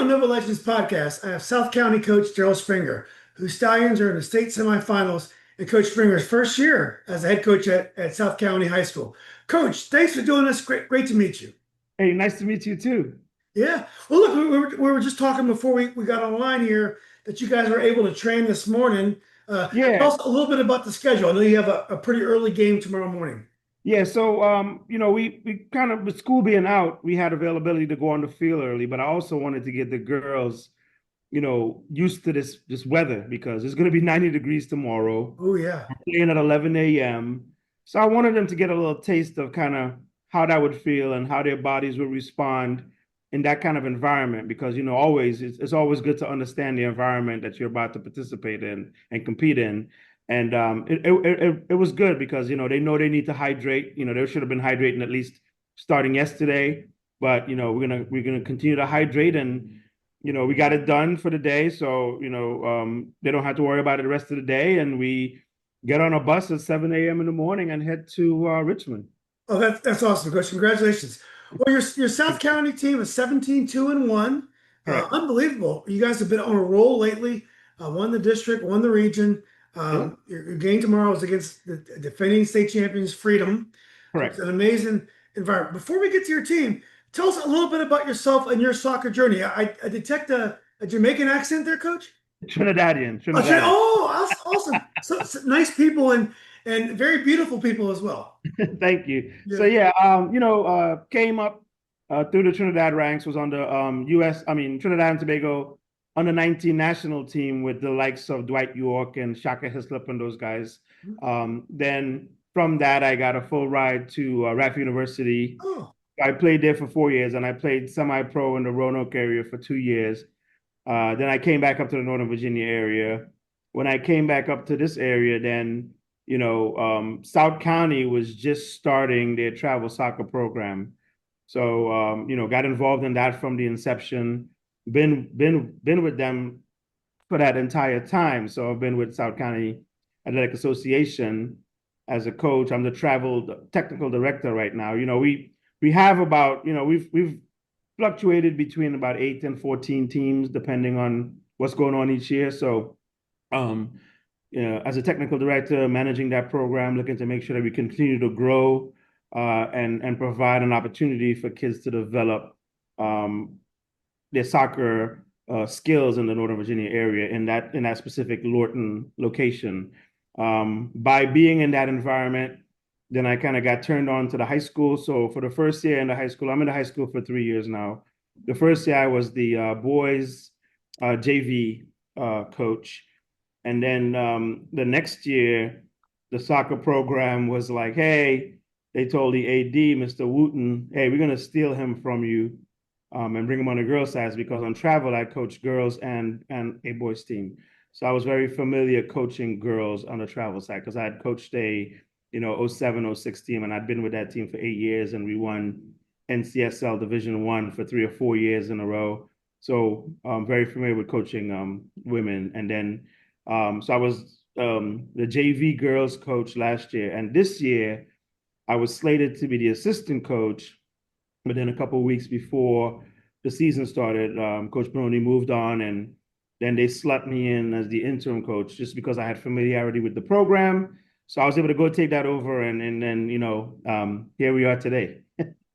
on Nova Legends podcast, I have South County coach Darryl Springer, whose Stallions are in the state semifinals and Coach Springer's first year as a head coach at South County High School. Coach, thanks for doing this. Great to meet you. Hey, nice to meet you too. Yeah. Well, look, we were just talking before we got online here that you guys were able to train this morning. Tell Yeah, us a little bit about the schedule. I know you have a pretty early game tomorrow morning. yeah. So, we kind of with school being out, we had availability to go on the field early, but I also wanted to get the girls, used to this weather because it's going to be 90 degrees tomorrow. Oh, yeah. We're playing at 11 a.m. So I wanted them to get a little taste of kind of how that would feel and how their bodies would respond in that kind of environment because always it's always good to understand the environment that you're about to participate in and compete in. And it was good because they know they need to hydrate. They should have been hydrating at least starting yesterday, but we're gonna continue to hydrate and we got it done for the day, so they don't have to worry about it the rest of the day, and we get on a bus at 7 a.m. in the morning and head to Richmond. Oh, that's awesome, Coach. Congratulations. Well, your South County team is 17-2-1. Correct. Unbelievable. You guys have been on a roll lately. Won the district, won the region. Yeah. Your game tomorrow is against the defending state champions, Freedom. So it's Correct. an amazing environment. Before we get to your team, tell us a little bit about yourself and your soccer journey. I detect a Jamaican accent there, Coach. Trinidadian, Oh, Trinidadian. that's awesome. So nice people and very beautiful people as well. Thank you. So Yeah. yeah, came up through the Trinidad ranks, was on the Trinidad and Tobago under 19 national team with the likes of Dwight York and Shaka Hislop and those guys. Then from that, I got a full ride to Radford University. Oh. I played there for 4 years, and I played semi-pro in the Roanoke area for 2 years. Then I came back up to the Northern Virginia area. When I came back up to this area, then South County was just starting their travel soccer program. So got involved in that from the inception. Been with them for that entire time. So I've been with South County Athletic Association as a coach. I'm the travel technical director right now. We have about we've fluctuated between about 8 and 14 teams depending on what's going on each year. So um, as a technical director, managing that program, looking to make sure that we continue to grow and provide an opportunity for kids to develop um, their soccer skills in the Northern Virginia area in that specific Lorton location. By being in that environment, then I kind of got turned on to the high school. So for the first year in the high school, I'm in the high school for 3 years now. The first year I was the boys JV coach. And then the next year, the soccer program was like, hey, they told the AD, Mr. Wooten, hey, we're going to steal him from you and bring him on the girls' side because on travel, I coached girls and a boys team. So I was very familiar coaching girls on the travel side because I had coached a, 07, 06 team, and I'd been with that team for 8 years, and we won NCSL Division One for 3 or 4 years in a row. So I'm very familiar with coaching women. And then so I was the JV girls coach last year, and this year I was slated to be the assistant coach. But then a couple of weeks before the season started, Coach Brony moved on, and then they slot me in as the interim coach just because I had familiarity with the program. So I was able to go take that over, and then here we are today.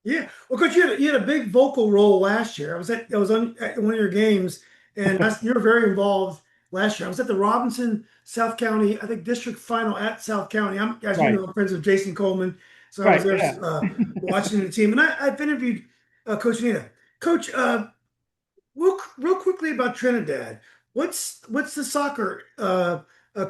Yeah. Well, Coach, you had a big vocal role last year. I was on one of your games, and you were very involved last year. I was at the Robinson South County, I think, district final at South County. As you Right, know, I'm friends with Jason Coleman, so I was right, there yeah. watching the team, and I've interviewed Coach Nina. Coach, real quickly about Trinidad. What's the soccer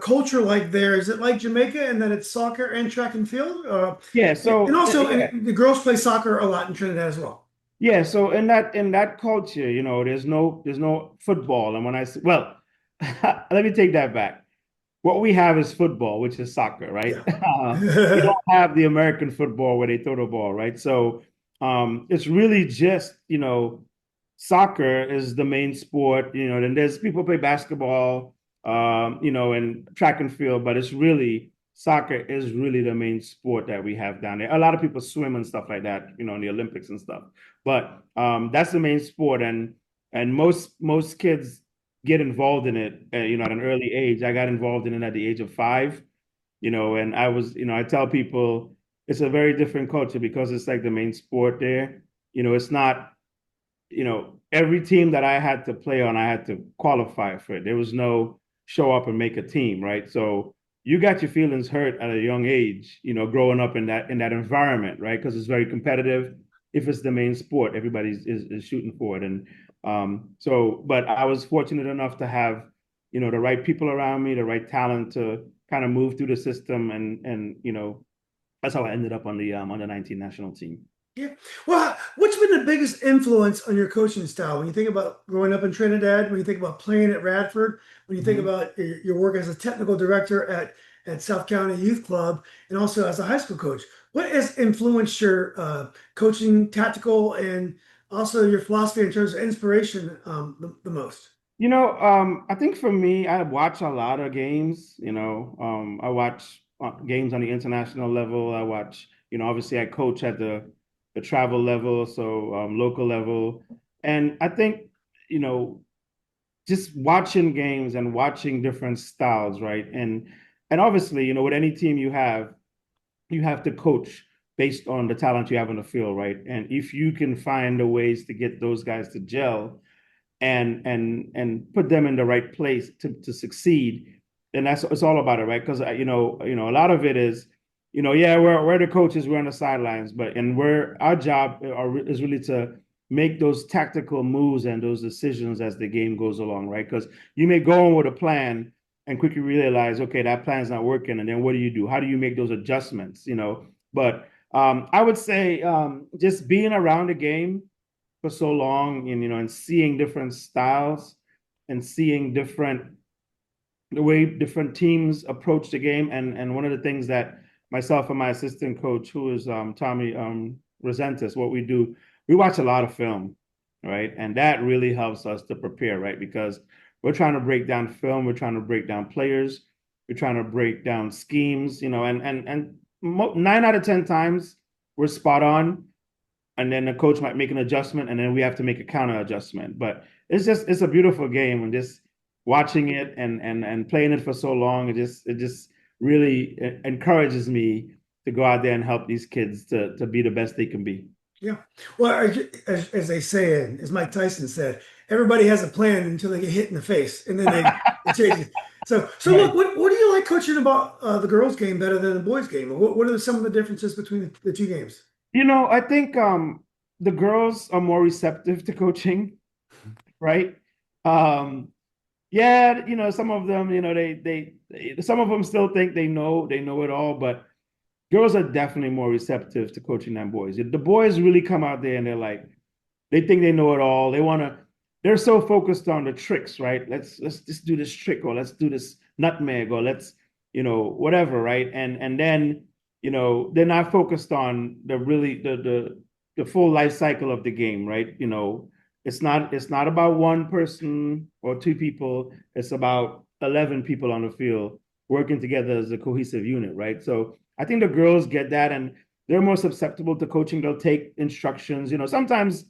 culture like there? Is it like Jamaica in that it's soccer and track and field? Yeah, And so also, yeah, the girls play soccer a lot in Trinidad as well. yeah. So in that culture, there's no football. And when I say, well, let me take that back. What we have is football, which is soccer, right? Yeah. We don't have the American football where they throw the ball, right? So it's really just, soccer is the main sport, then there's people play basketball, and track and field, but it's really soccer is really the main sport that we have down there. A lot of people swim and stuff like that, in the Olympics and stuff. But that's the main sport. And And most kids get involved in it, at an early age. I got involved in it at the age of 5, and I tell people it's a very different culture because it's like the main sport there. It's not, every team that I had to play on, I had to qualify for it. There was no show up and make a team, right? So you got your feelings hurt at a young age, growing up in that environment, right? Because it's very competitive. If it's the main sport, everybody is shooting for it. And but I was fortunate enough to have, the right people around me, the right talent to kind of move through the system, and that's how I ended up on the under 19 national team. Yeah. Well, what's been the biggest influence on your coaching style? When you think about growing up in Trinidad, when you think about playing at Radford, when you think Mhm. about your work as a technical director at South County Youth Club, and also as a high school coach, what has influenced your coaching, tactical, and also your philosophy in terms of inspiration the most? I think for me, I watch a lot of games. I watch games on the international level. I watch, obviously I coach at the travel level, so local level. And I think, you know, just watching games and watching different styles, right? And obviously, with any team you have to coach based on the talent you have on the field, right? And if you can find the ways to get those guys to gel, and put them in the right place to succeed, then that's it's all about it, right? Because a lot of it is, yeah, we're the coaches, we're on the sidelines, but and we're our job is really to make those tactical moves and those decisions as the game goes along, right? Because you may go on with a plan and quickly realize, okay, that plan's not working, and then what do you do? How do you make those adjustments? But I would say just being around the game for so long, and seeing different styles and seeing the way different teams approach the game. And one of the things that myself and my assistant coach, who is Tommy Resentis, what we do, we watch a lot of film, right? And that really helps us to prepare, right? Because we're trying to break down film, we're trying to break down players, we're trying to break down schemes, and 9 out of 10 times we're spot on, and then the coach might make an adjustment, and then we have to make a counter adjustment. But it's a beautiful game, and just watching it and playing it for so long, it just really encourages me to go out there and help these kids to be the best they can be. Yeah. Well, as they say, and as Mike Tyson said, everybody has a plan until they get hit in the face, and then they change it. So look, Right. what do you like coaching about the girls' game better than the boys' game? What are some of the differences between the two games? I think the girls are more receptive to coaching, right? Um, yeah, some of them, some of them still think they know it all, but girls are definitely more receptive to coaching than boys. The boys really come out there and they think they know it all. They're so focused on the tricks, right? Let's just do this trick, or let's do this nutmeg, or let's, whatever, right? And then, they're not focused on the full life cycle of the game, right? It's not about one person or two people. It's about 11 people on the field working together as a cohesive unit, right? So I think the girls get that, and they're more susceptible to coaching. They'll take instructions. Sometimes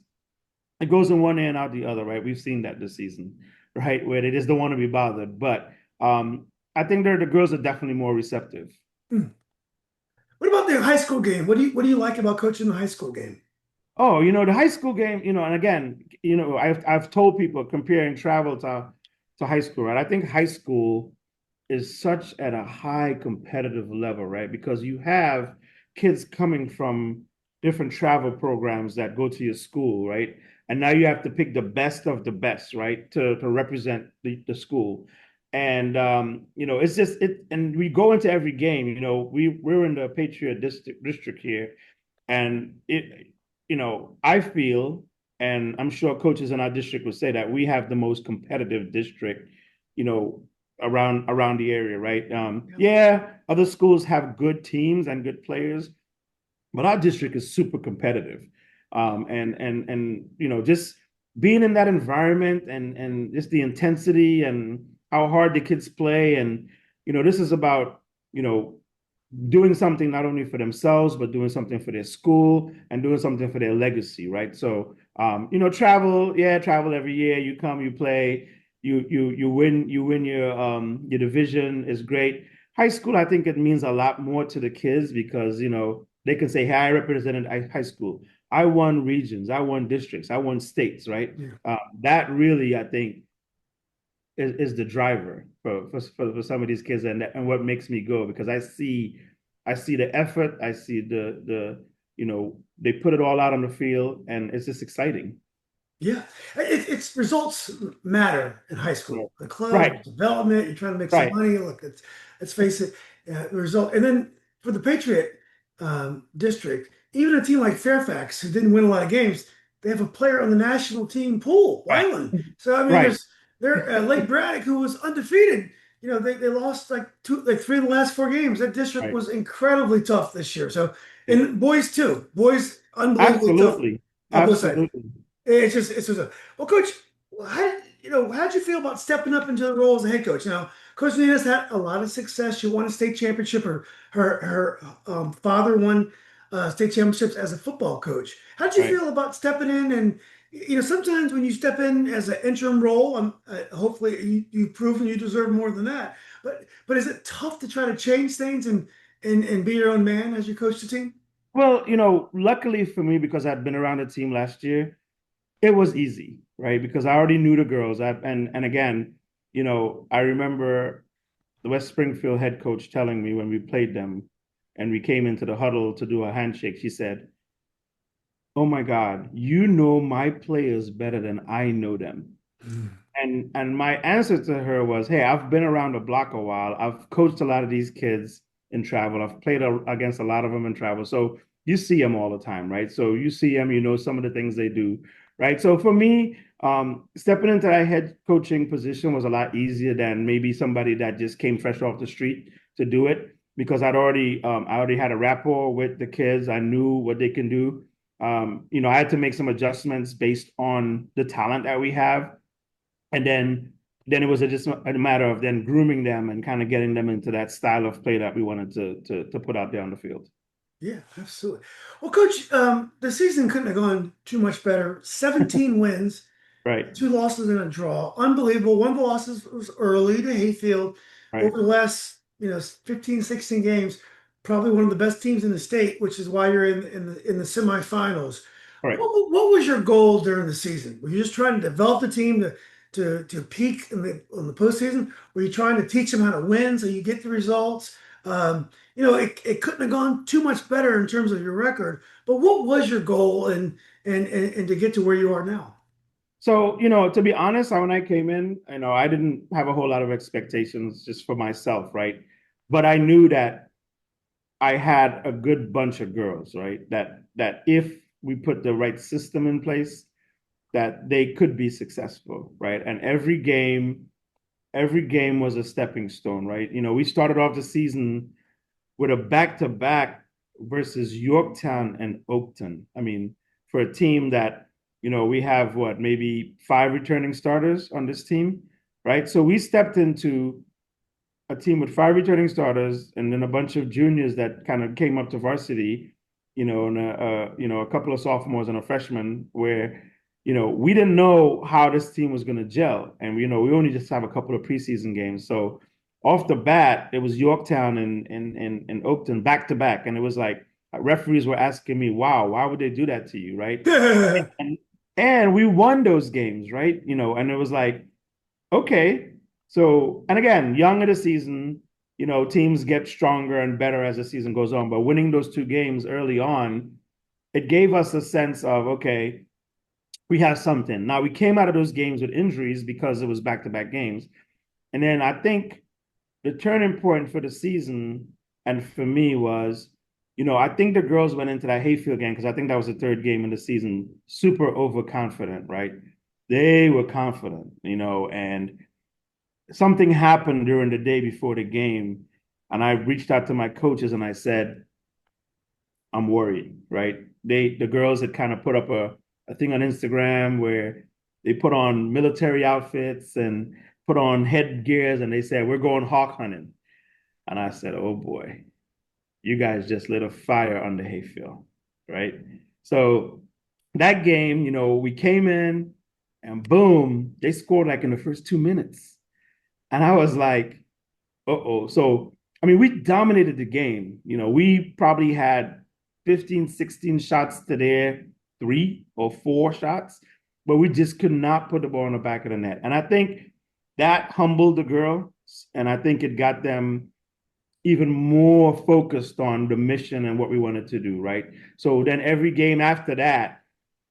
it goes in one ear and out the other, right? We've seen that this season, right? Where they just don't want to be bothered. But I think the girls are definitely more receptive. Hmm. What about the high school game? What do you like about coaching the high school game? Oh, the high school game, and again, I've told people comparing travel to high school, right? I think high school is such at a high competitive level, right? Because you have kids coming from different travel programs that go to your school, right? And now you have to pick the best of the best, right? To represent the school. And it's just it, and we go into every game, we're in the Patriot district here, and I feel, and I'm sure coaches in our district would say that we have the most competitive district, you know, around the area, right? Yeah. Yeah, other schools have good teams and good players, but our district is super competitive. And just being in that environment, and just the intensity and how hard the kids play, and this is about doing something not only for themselves but doing something for their school and doing something for their legacy, right? So Travel, yeah, travel every year. You come, you play, you win your division is great. High school, I think it means a lot more to the kids because they can say, "Hey, I represented high school. I won regions, I won districts, I won states." Right? Yeah. That really, I think, is the driver for some of these kids, and what makes me go because I see the effort, I see they put it all out on the field, and it's just exciting. Yeah, it's results matter in high Yeah. school. The club Right, development, you're trying to make some right, money. Look, let's face it, the result. And then for the Patriot district, even a team like Fairfax, who didn't win a lot of games, they have a player on the national team pool, right, Wyland. So I mean, right, there Lake Braddock, who was undefeated. They lost like three of the last four games. That district right. was incredibly tough this year. So Yeah. and boys too, boys unbelievably tough Absolutely, on both sides. absolutely. It's just well, Coach. How'd you feel about stepping up into the role as a head coach? Coach Nina's had a lot of success. She won a state championship. Her father won state championships as a football coach. How'd you Right. feel about stepping in? And sometimes when you step in as an interim role, hopefully you've proven you deserve more than that. But is it tough to try to change things and be your own man as you coach the team? Well, luckily for me, because I'd been around the team last year, it was easy, right? Because I already knew the girls. And again, I remember the West Springfield head coach telling me when we played them and we came into the huddle to do a handshake, she said, "Oh my God, you know my players better than I know them." And my answer to her was, "Hey, I've been around the block a while. I've coached a lot of these kids in travel. I've played against a lot of them in travel. So you see them all the time, right? So you see them, you know some of the things they do, right? So for me, stepping into that head coaching position was a lot easier than maybe somebody that just came fresh off the street to do it because I already had a rapport with the kids. I knew what they can do. I had to make some adjustments based on the talent that we have, and then it was just a matter of then grooming them and kind of getting them into that style of play that we wanted to put out there on the field. Yeah, absolutely. Well, Coach, the season couldn't have gone too much better. 17 wins, Right, two losses and a draw. Unbelievable. One of the losses was early to Hayfield. right, Over the last, 15, 16 games, probably one of the best teams in the state, which is why you're in the semifinals. right. What was your goal during the season? Were you just trying to develop the team to peak in the postseason? Were you trying to teach them how to win so you get the results? It couldn't have gone too much better in terms of your record. But what was your goal and to get to where you are now? So, to be honest, when I came in, I didn't have a whole lot of expectations just for myself, right? But I knew that I had a good bunch of girls, right? That if we put the right system in place, that they could be successful, right? And every game was a stepping stone, right? We started off the season with a back-to-back versus Yorktown and Oakton. I mean, for a team that, we have what, maybe five returning starters on this team, right? So we stepped into a team with five returning starters and then a bunch of juniors that kind of came up to varsity, and a couple of sophomores and a freshman where, we didn't know how this team was going to gel. And, we only just have a couple of preseason games. So off the bat, it was Yorktown and Oakton back to back. And it was like referees were asking me, wow, why would they do that to you? Right. And, and we won those games, right? And it was like, okay. So, and again, young of the season, teams get stronger and better as the season goes on. But winning those two games early on, it gave us a sense of, okay, we have something. Now, we came out of those games with injuries because it was back to back games. And then I think the turning point for the season and for me was, I think the girls went into that Hayfield game because I think that was the third game in the season, super overconfident, right? They were confident, and something happened during the day before the game, and I reached out to my coaches and I said, I'm worried, right? The girls had kind of put up a thing on Instagram where they put on military outfits and put on headgears and they said, we're going hawk hunting. And I said, oh boy, you guys just lit a fire under Hayfield, right? So that game, we came in and boom, they scored like in the first 2 minutes. And I was like, uh-oh. So, I mean, we dominated the game. We probably had 15, 16 shots to their 3 or 4 shots, but we just could not put the ball in the back of the net. And I think that humbled the girls, and I think it got them even more focused on the mission and what we wanted to do, right? So then every game after that,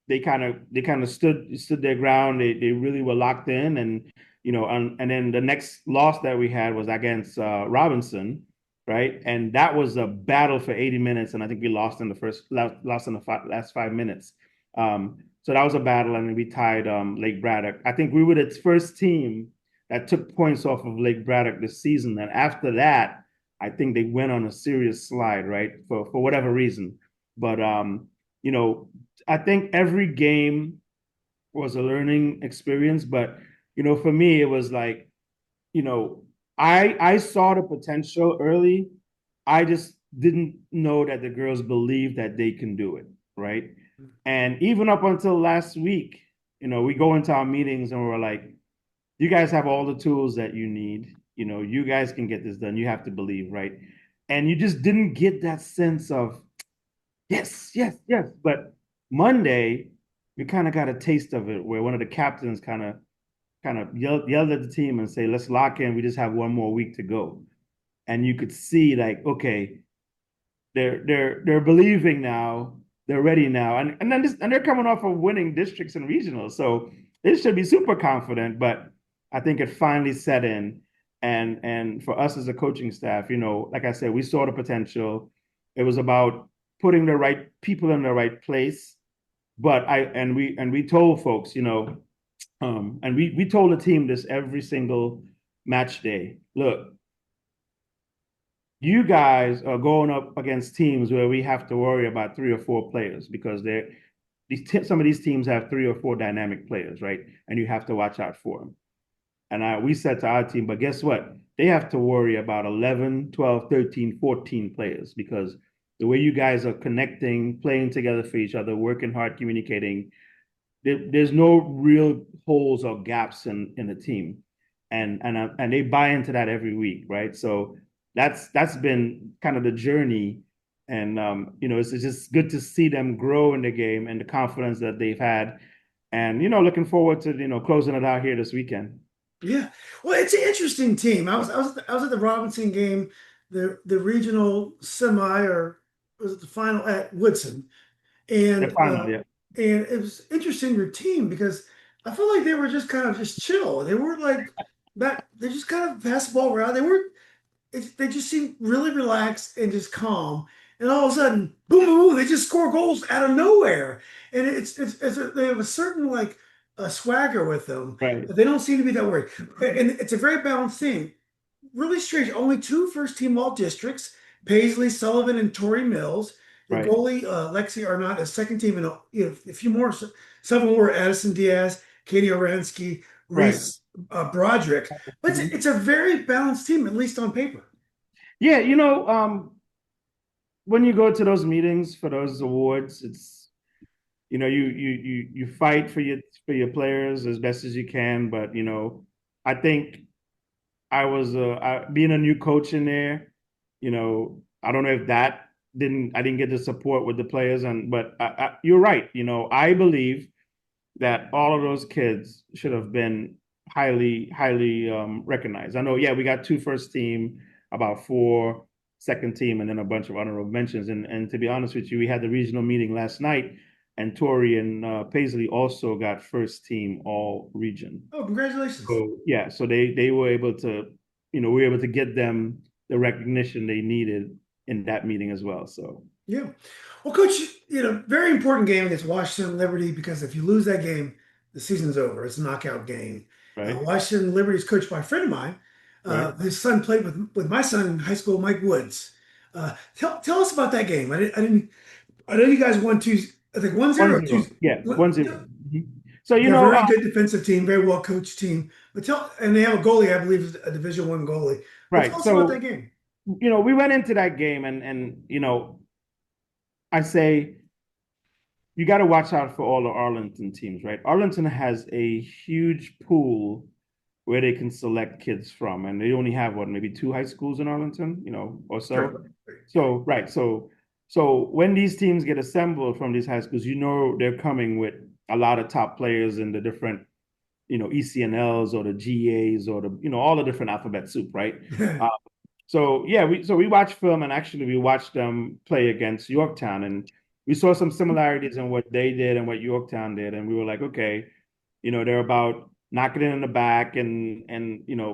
they kind of stood their ground. They really were locked in, and then the next loss that we had was against Robinson, right? And that was a battle for 80 minutes, and I think we lost in the last 5 minutes. So that was a battle, and then we tied Lake Braddock. I think we were the first team that took points off of Lake Braddock this season, and after that, I think they went on a serious slide, right? For whatever reason, but you know I think every game was a learning experience, but for me, it was like, you know, I saw the potential early. I just didn't know that the girls believe that they can do it, right? And even up until last week, we go into our meetings and we're like, you guys have all the tools that you need. You guys can get this done. You have to believe, right? And you just didn't get that sense of yes, yes, yes. But Monday, we kind of got a taste of it where one of the captains kind of yelled at the team and say, let's lock in. We just have one more week to go. And you could see like, okay, they're believing now, they're ready now. And they're coming off of winning districts and regionals. So they should be super confident, but I think it finally set in. And for us as a coaching staff, like I said, we saw the potential. It was about putting the right people in the right place. But we told folks, and we told the team this every single match day. Look, you guys are going up against teams where we have to worry about 3 or 4 players because some of these teams have 3 or 4 dynamic players, right? And you have to watch out for them. And we said to our team, but guess what? They have to worry about 11, 12, 13, 14 players because the way you guys are connecting, playing together for each other, working hard, communicating, there's no real holes or gaps in the team, and they buy into that every week, right? So that's been kind of the journey, and it's just good to see them grow in the game and the confidence that they've had, and looking forward to closing it out here this weekend. Yeah. Well, it's an interesting team. I was at the Robinson game, the regional semi, or was it the final at Woodson? The And final, yeah, it was interesting your team because I felt like they were just kind of just chill. They weren't like that. They just kind of passed the ball around. They just seemed really relaxed and just calm. And all of a sudden, boom, boom, boom, they just score goals out of nowhere. And they have a certain like swagger with them. right, They don't seem to be that worried. And it's a very balanced team. Really strange. Only two first team all districts, Paisley, Sullivan, and Tory Mills. The right, goalie, Lexi Arnott, a second team, and a few more. Some of them were Addison Diaz, Katie Oransky, right. Reese Broderick. But it's a very balanced team, at least on paper. Yeah, when you go to those meetings for those awards, it's you fight for your players as best as you can, but I think being a new coach in there. I don't know if that I didn't get the support with the players, but you're right. I believe that all of those kids should have been highly, highly recognized. I know, yeah, we got 2 first team, about 4 second team, and then a bunch of honorable mentions. And to be honest with you, we had the regional meeting last night, and Tori and Paisley also got first team all region. Oh, congratulations. So yeah, so they were able to, we were able to get them the recognition they needed in that meeting as well. So Yeah. Well, Coach, very important game against Washington Liberty because if you lose that game, the season's over. It's a knockout game. right, Washington Liberty is coached by a friend of mine. right. His son played with my son in high school, Mike Woods. Tell us about that game. I know you guys won two. I think 1-0 One or two. zero. Yeah, What, 1-0. Mhm. So they're a very good defensive team, very well coached team. And they have a goalie, I believe, is a Division One goalie. But tell right. us about that So game. we went into that game and I say you got to watch out for all the Arlington teams, right? Arlington has a huge pool where they can select kids from, and they only have what, maybe two high schools in Arlington, or so. Sure. So right, so when these teams get assembled from these high schools, they're coming with a lot of top players in the different, ECNLs or the GAs or the, all the different alphabet soup, right? Uh, so yeah, we watched film, and actually we watched them play against Yorktown, and we saw some similarities in what they did and what Yorktown did, and we were like, okay, they're about knocking it in the back and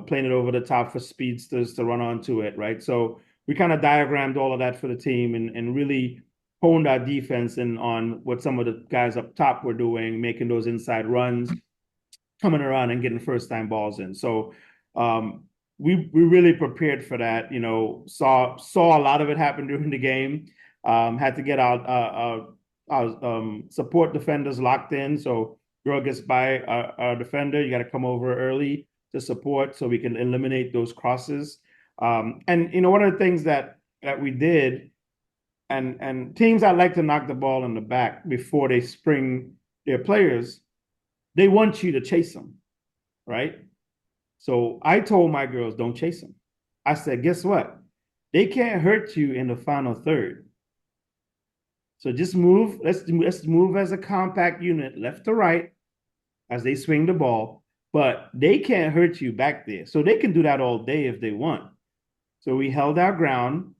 playing it over the top for speedsters to run onto it, right? So we kind of diagrammed all of that for the team and really honed our defense and on what some of the guys up top were doing, making those inside runs, coming around and getting first time balls in. So um, we really prepared for that. Saw a lot of it happen during the game. Had to get our support defenders locked in. So girl gets by our defender, you got to come over early to support so we can eliminate those crosses. And one of the things that we did, and teams that like to knock the ball in the back before they spring their players, they want you to chase them, right? So I told my girls, don't chase them. I said, guess what? They can't hurt you in the final third. So just move. Let's move as a compact unit, left to right, as they swing the ball. But they can't hurt you back there. So they can do that all day if they want. So we held our ground.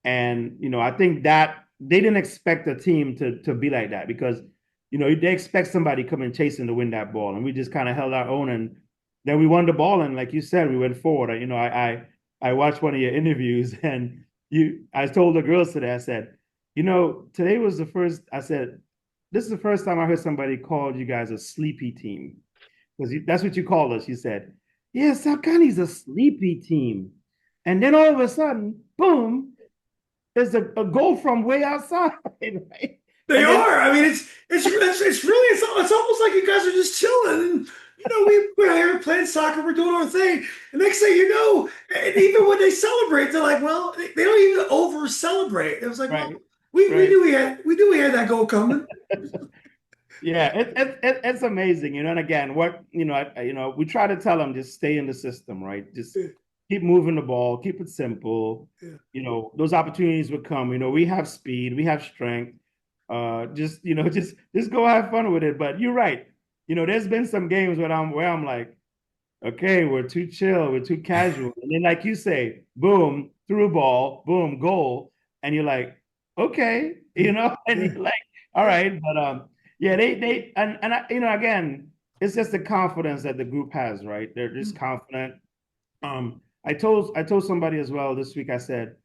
And I think that they didn't expect a team to be like that because they expect somebody coming chasing to win that ball, and we just kind of held our own, and then we won the ball, and like you said, we went forward. I watched one of your interviews, and I told the girls today, I said, today was the first. I said, this is the first time I heard somebody called you guys a sleepy team because that's what you called us. You said, yeah, Salcani's a sleepy team, and then all of a sudden, boom, there's a goal from way outside, right? They And then are. I mean, it's almost like you guys are just chilling. And we're here playing soccer, we're doing our thing. The next thing you know, and even when they celebrate, they're like, well, they don't even over celebrate. It was like, well, right, we right. knew we had that goal coming. Yeah, it's amazing, And again, what we try to tell them, just stay in the system, right? Just Yeah, keep moving the ball, keep it simple. yeah, Those opportunities would come. We have speed, we have strength. Just just go have fun with it. But you're right. There's been some games where I'm like, okay, we're too chill, we're too casual. And then, like you say, boom, through ball, boom, goal. And you're like, okay, and yeah, you're like, all yeah. right. But yeah, and again, it's just the confidence that the group has, right? They're just confident. I told somebody as well this week, I said,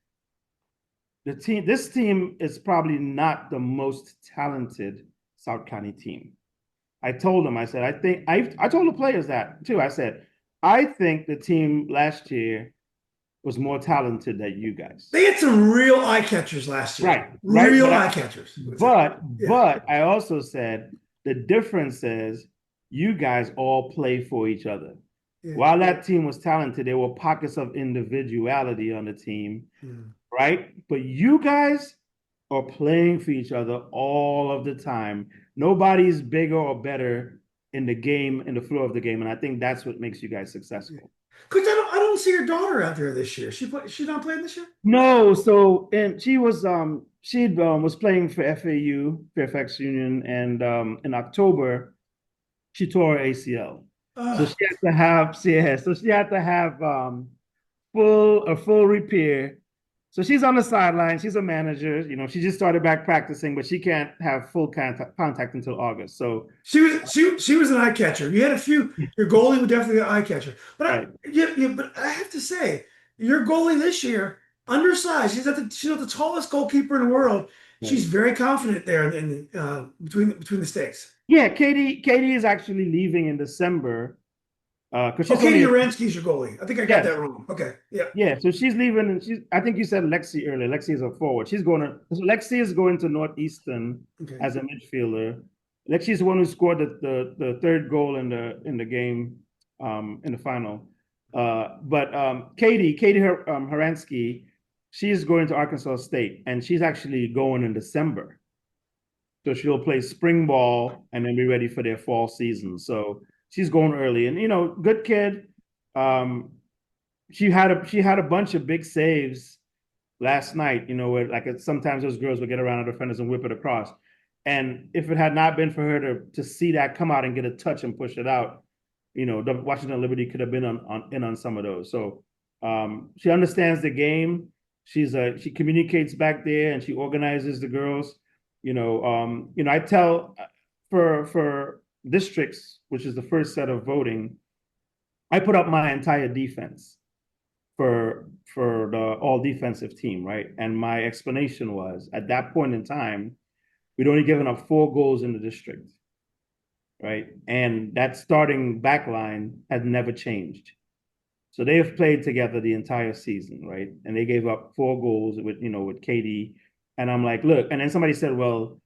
this team is probably not the most talented South County team. I told them, I said, I told the players that too. I said, I think the team last year was more talented than you guys. They had some real eye catchers last year. Right, right. Real eye catchers. What's that? Yeah, But I also said the difference is you guys all play for each other. yeah, While that team was talented, there were pockets of individuality on the team, yeah. right? But you guys are playing for each other all of the time. Nobody's bigger or better in the game, in the flow of the game. And I think that's what makes you guys Yeah. successful. Coach, I don't see your daughter out there this year. She's not playing this year? No, so and she was playing for FAU, Fairfax Union, and in October she tore her ACL. So Uh, she had to have full repair. So she's on the sideline. She's a manager. She just started back practicing, but she can't have full contact until August. So she was an eye catcher. You had a few. Your goalie was definitely an eye catcher. But right, but I have to say, your goalie this year, undersized. She's not the tallest goalkeeper in the world. She's right. very confident there between the stakes. Yeah, Katie is actually leaving in December because Oh, she's Katie only Uransky's your goalie. I think I got yes. that wrong. Okay, yeah. Yeah, so she's leaving, and I think you said Lexi earlier. Lexi is a forward. So Lexi is going to Northeastern Okay. as a midfielder. Lexi is the one who scored the third goal in the game in the final. But Katie Haransky, she's going to Arkansas State, and she's actually going in December. So she'll play spring ball and then be ready for their fall season. So she's going early, and good kid. Um, she had a bunch of big saves last night. Where like sometimes those girls would get around our defenders and whip it across. And if it had not been for her to see that come out and get a touch and push it out, the Washington Liberty could have been on some of those. So she understands the game. She communicates back there and she organizes the girls. I tell for districts, which is the first set of voting, I put up my entire defense for the all defensive team, right? And my explanation was at that point in time, we'd only given up 4 goals in the district, right? And that starting back line had never changed. So they have played together the entire season, right? And they gave up 4 goals with Katie. And I'm like, look, and then somebody said, well,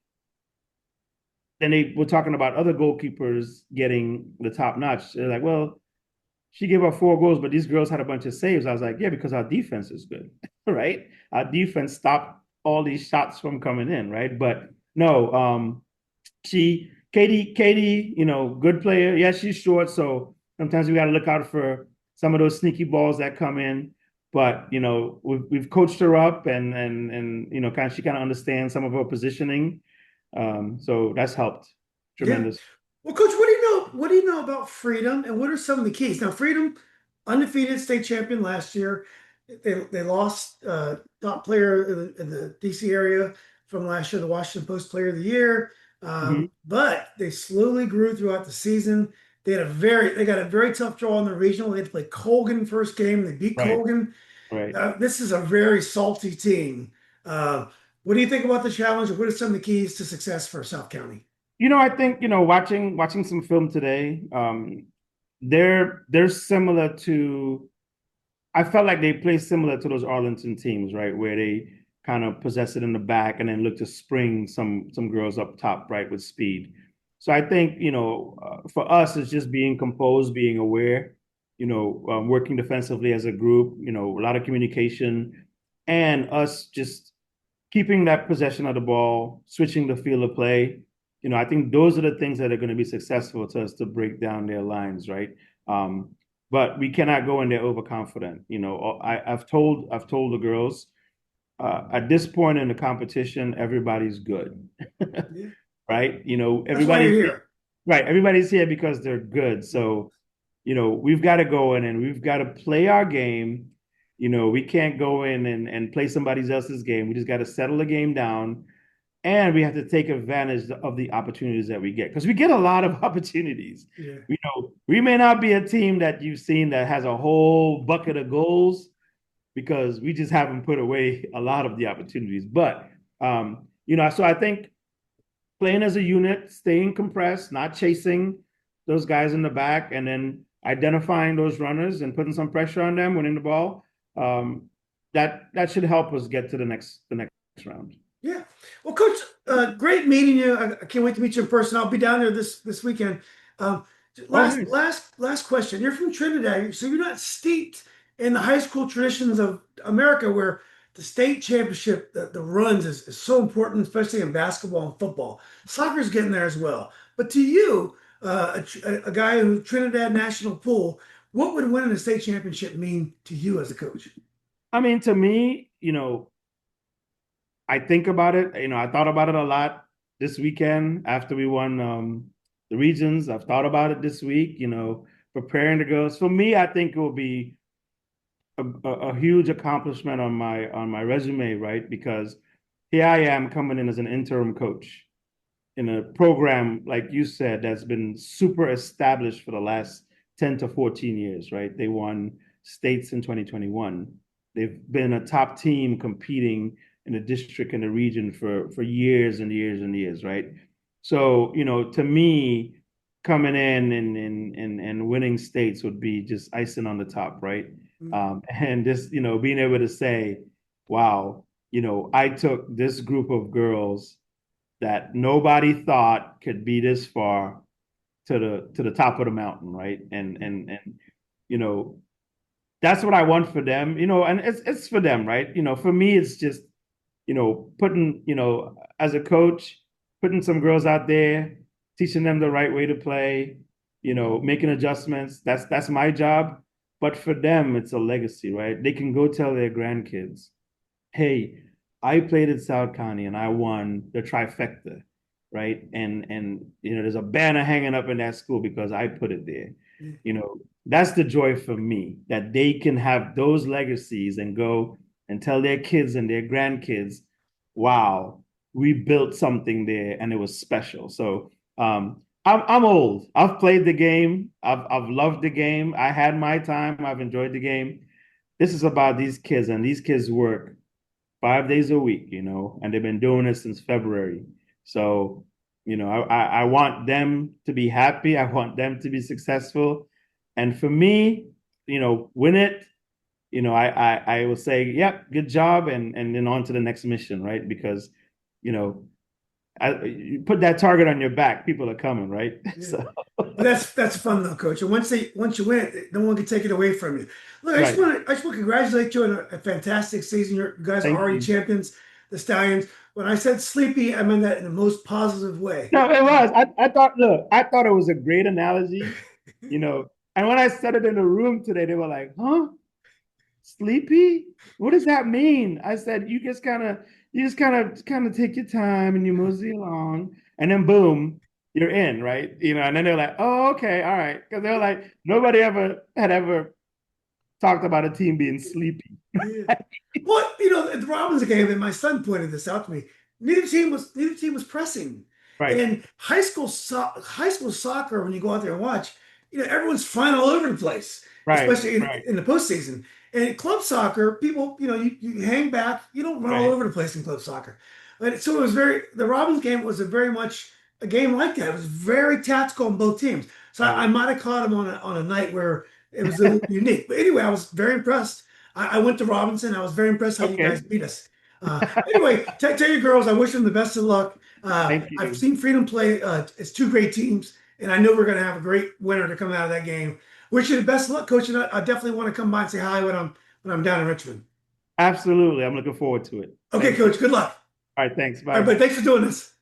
then they were talking about other goalkeepers getting the top notch. They're like, well, she gave up 4 goals, but these girls had a bunch of saves. I was like, yeah, because our defense is good, right? Our defense stopped all these shots from coming in, right? But no, Katie, good player. Yeah, she's short, so sometimes we got to look out for some of those sneaky balls that come in. But we've coached her up, and she kind of understands some of her positioning. So that's helped Yeah. tremendous. Well, Coach, what do you know? What do you know about Freedom, and what are some of the keys? Now, Freedom, undefeated state champion last year. They lost top player in the DC area from last year, the Washington Post Player of the Year. Mm-hmm. But they slowly grew throughout the season. They got a very tough draw in the regional. They had to play Colgan first game. They beat Right, Colgan. right. This is a very salty team. Uh, what do you think about the challenge? What are some of the keys to success for South County? I think watching some film today. They're similar to. I felt like they play similar to those Arlington teams, right, where they kind of possess it in the back and then look to spring some girls up top, right, with speed. So I think for us, it's just being composed, being aware, working defensively as a group, a lot of communication, and us just keeping that possession of the ball, switching the field of play. I think those are the things that are going to be successful to us to break down their lines, right? Um, but we cannot go in there overconfident. I've told the girls at this point in the competition, everybody's good, Yeah. right? That's why you're Everybody's here. right. Everybody's here because they're good. So we've got to go in and we've got to play our game. We can't go in and play somebody else's game. We just got to settle the game down and we have to take advantage of the opportunities that we get because we get a lot of opportunities. Yeah. We may not be a team that you've seen that has a whole bucket of goals because we just haven't put away a lot of the opportunities. But so I think playing as a unit, staying compressed, not chasing those guys in the back, and then identifying those runners and putting some pressure on them, winning the ball. Um, that should help us get to the next round. Yeah. Well, Coach, great meeting you. I can't wait to meet you in person. I'll be down there this weekend. Um, Oh, last nice. last last question. You're from Trinidad, so you're not steeped in the high school traditions of America, where the state championship, the runs is so important, especially in basketball and football. Soccer's getting there as well. But to you, a guy who Trinidad national pool, what would winning a state championship mean to you as a coach? I mean, to me, I think about it. I thought about it a lot this weekend after we won the regions. I've thought about it this week. Preparing the girls. For me, I think it will be a huge accomplishment on my resume, right? Because here I am coming in as an interim coach in a program, like you said, that's been super established for the last 10 to 14 years, right? They won states in 2021. They've been a top team competing in the district and the region for years and years and years, right? So, to me, coming in and winning states would be just icing on the top, right? And just, being able to say, wow, I took this group of girls that nobody thought could be this far to the top of the mountain, right? And you know that's what I want for them, and it's for them, right? For me, it's just putting as a coach. putting some girls out there, teaching them the right way to play, making adjustments. That's my job. But for them, it's a legacy, right? They can go tell their grandkids, hey, I played at South County and I won the trifecta, right? And there's a banner hanging up in that school because I put it there. That's the joy for me that they can have those legacies and go and tell their kids and their grandkids, wow, we built something there and it was special. So I'm old. I've played the game. I've loved the game. I had my time. I've enjoyed the game. This is about these kids, and these kids work 5 days a week, and they've been doing it since February. So, I want them to be happy. I want them to be successful. And for me, win it, I will say, yep, good job, and then on to the next mission, right? Because, you know, you put that target on your back, people are coming, right? Yeah. So, But that's fun though, coach. And once you win it, no one can take it away from you. Look, right. I just want to congratulate you on a fantastic season. You guys are Thank already you. champions, the Stallions. When I said sleepy, I meant that in the most positive way. No, it was. I thought it was a great analogy, and when I said it in the room today, they were like, huh? Sleepy? What does that mean? I said, you just kind of take your time and you mosey along, and then boom, you're in, right? And then they're like, oh, okay, all right. Because they were like, nobody had ever talked about a team being sleepy. Yeah. Well, at the Robins game, and my son pointed this out to me. Neither team was pressing. Right, And high school soccer, when you go out there and watch, everyone's flying all over the place, right, especially in, right, in the postseason. And in club soccer, people, you hang back, you don't run all right, over the place in club soccer. And so the Robins game was a very much a game like that. It was very tactical on both teams. So I right. might have caught him on a night where it was a little unique. But anyway, I was very impressed. I went to Robinson. I was very impressed how you guys Okay. beat us. Anyway, tell your girls I wish them the best of luck. Thank I've you. seen Freedom play. It's two great teams, and I know we're going to have a great winner to come out of that game. Wish you the best of luck, coach. And I definitely want to come by and say hi when I'm down in Richmond. Absolutely. I'm looking forward to it. Okay, Thank you. coach. Good luck. All right, thanks. All right, Bye. but thanks for doing this.